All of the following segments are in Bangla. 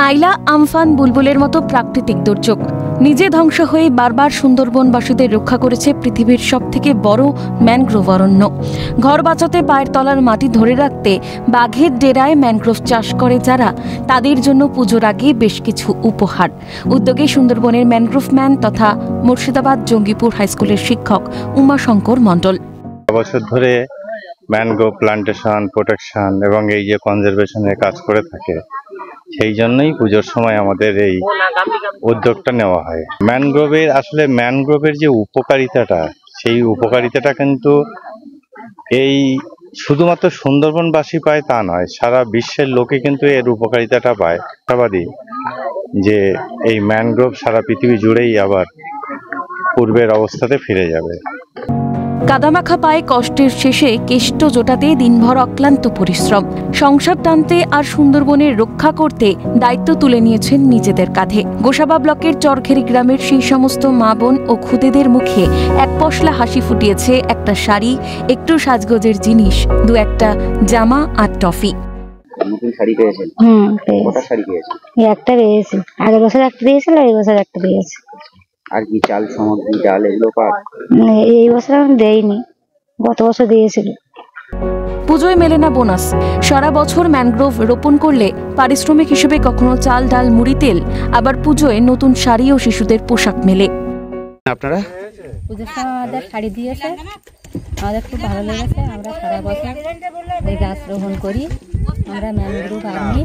আইলা, আমফান, বুলবুলের মতো প্রাকৃতিক দুর্যোগ নিজে ধ্বংস হয়ে বারবার সুন্দরবনবাসীদের রক্ষা করেছে পৃথিবীর সবথেকে বড় ম্যানগ্রোভ অরণ্য। ঘর বাঁচাতে পায়ের তলার মাটি ধরে রাখতে বাঘের ডেরায় ম্যানগ্রোভ চাষ করে যারা, তাদের জন্য পুজোর আগে বেশ কিছু উপহার। উদ্যোগে সুন্দরবনের ম্যানগ্রোভ ম্যান তথা মুর্শিদাবাদ জঙ্গিপুর হাইস্কুলের শিক্ষক উমাশঙ্কর মণ্ডল। বছর ধরে ম্যানগ্রোভ প্লান্টেশন, প্রোটেকশন এবং এই যে কনজারভেশনের কাজ করে থাকে, সেই জন্যই পুজোর সময় আমাদের এই উদ্যোগটা নেওয়া হয়। ম্যানগ্রোভের যে উপকারিতাটা, সেই উপকারিতাটা কিন্তু এই শুধুমাত্র সুন্দরবনবাসী পায় তা নয়, সারা বিশ্বের লোকে কিন্তু এর উপকারিতাটা পায়। আশাবাদী যে এই ম্যানগ্রোভ সারা পৃথিবী জুড়েই আবার পূর্বের অবস্থাতে ফিরে যাবে। কাদামাখা পায়ে কষ্টের শেষে কেষ্ট জোটাতে দিনভর অক্লান্ত পরিশ্রম, সংসার টানতে আর সুন্দরবনের রক্ষা করতে দায়িত্ব তুলে নিয়েছেন নিজেদের কাঁধে। গোসাবা ব্লকের চরঘেরি গ্রামের সেই সমস্ত মা বোন ও খুদেদের মুখে এক পশলা হাসি ফুটিয়েছে একটা শাড়ি, একটু সাজগোজের জিনিস, দু একটা জামা আর টফি। শাড়ি পেয়েছেন? কটা শাড়ি পেয়েছেন? একটা পেয়েছি, আগের বছর একটা দিয়েছিল, এই বছর একটা পেয়েছি। আর কি চাল সামগ্রী, ডাল এগুলো পাক? এই বছর আমি দেইনি, গত বছর দিয়েছিল। পুজোয় মেলে না বোনাস। সারা বছর ম্যানগ্রোভ রোপণ করলে পারিশ্রমিক হিসেবে কখনো চাল, ডাল, মুড়ি, তেল, আবার পুজোয় নতুন শাড়ি ও শিশুদের পোশাক মেলে। আপনারা পুজোর সময় আমাদের শাড়ি দিয়েছে, আমাদের খুব ভালো লেগেছে। আমরা সারা বছর এই গাছ রোপণ করি। আমরা ম্যানগ্রোভ আর্মি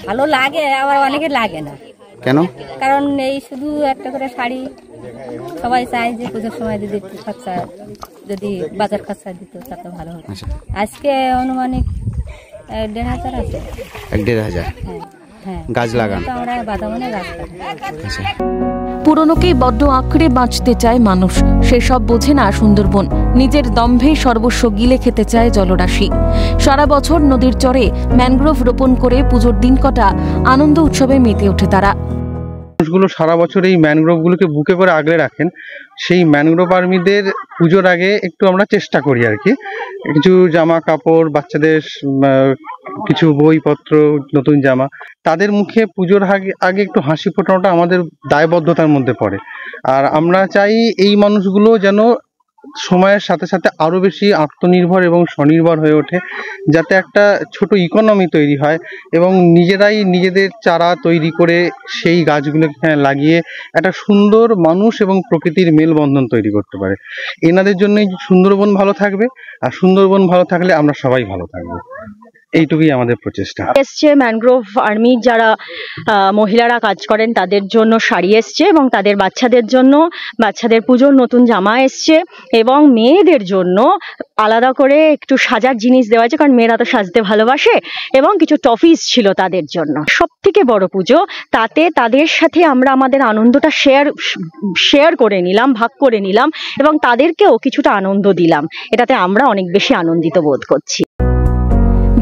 ভালো লাগে, আবার অনেকে লাগে না। কেন? কারণ এই শুধু একটা করে শাড়ি, সবাই চায় যে পুজোর সময় যদি একটু খরচা, যদি বাজার খরচা দিত তাতে ভালো হতো। আজকে আনুমানিক 1,500 আছে। 1,500? হ্যাঁ, গাছ লাগান? আমরা বাদামনে গাছ লাগাই। পুরনোকেই বড্ড আঁকড়ে বাঁচতে চায় মানুষ, সেসব বোঝে না সুন্দরবন। নিজের দম্ভে সর্বস্ব গিলে খেতে চায় জলরাশি। সারা বছর নদীর চরে ম্যানগ্রোভ রোপণ করে পুজোর দিন কটা আনন্দ উৎসবে মেতে ওঠে তারা। মানুষগুলো সারা বছর এই ম্যানগ্রোভগুলোকে বুকে করে আগলে রাখেন। সেই ম্যানগ্রোভ আর্মিদের পুজোর আগে একটু আমরা চেষ্টা করি আর কি, কিছু জামা কাপড়, বাচ্চাদের কিছু বইপত্র, নতুন জামা, তাদের মুখে পুজোর আগে একটু হাসি ফোটানোটা আমাদের দায়বদ্ধতার মধ্যে পড়ে। আর আমরা চাই এই মানুষগুলো যেন সময়ের সাথে সাথে আরো বেশি আত্মনির্ভর এবং স্বনির্ভর হয়ে ওঠে, যাতে একটা ছোট ইকোনমি তৈরি হয় এবং নিজেরাই নিজেদের চারা তৈরি করে সেই গাছগুলোকে লাগিয়ে একটা সুন্দর মানুষ এবং প্রকৃতির মেলবন্ধন তৈরি করতে পারে। এনাদের জন্যই সুন্দরবন ভালো থাকবে, আর সুন্দরবন ভালো থাকলে আমরা সবাই ভালো থাকবো। এইটুকুই আমাদের প্রচেষ্টা। এসছে ম্যানগ্রোভ আর্মির যারা মহিলারা কাজ করেন তাদের জন্য শাড়ি এসছে, এবং তাদের বাচ্চাদের জন্য বাচ্চাদের পুজোর নতুন জামা এসছে, এবং মেয়েদের জন্য আলাদা করে একটু সাজার জিনিস দেওয়া আছে, কারণ মেয়েরা তো সাজতে ভালোবাসে, এবং কিছু টফিস ছিল তাদের জন্য। সব থেকে বড় পুজো, তাতে তাদের সাথে আমরা আমাদের আনন্দটা শেয়ার করে নিলাম, ভাগ করে নিলাম, এবং তাদেরকেও কিছুটা আনন্দ দিলাম। এটাতে আমরা অনেক বেশি আনন্দিত বোধ করছি।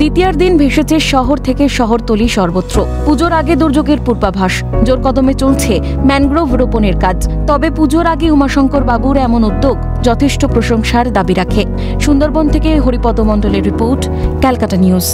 দ্বিতীয়ার দিন ভেসেছে শহর থেকে শহরতলি সর্বত্র। পুজোর আগে দুর্যোগের পূর্বাভাস, জোর কদমে চলছে ম্যানগ্রোভ রোপণের কাজ। তবে পুজোর আগে উমাশঙ্কর বাবুর এমন উদ্যোগ যথেষ্ট প্রশংসার দাবি রাখে। সুন্দরবন থেকে হরিপদ মণ্ডলের রিপোর্ট, ক্যালকাটা নিউজ।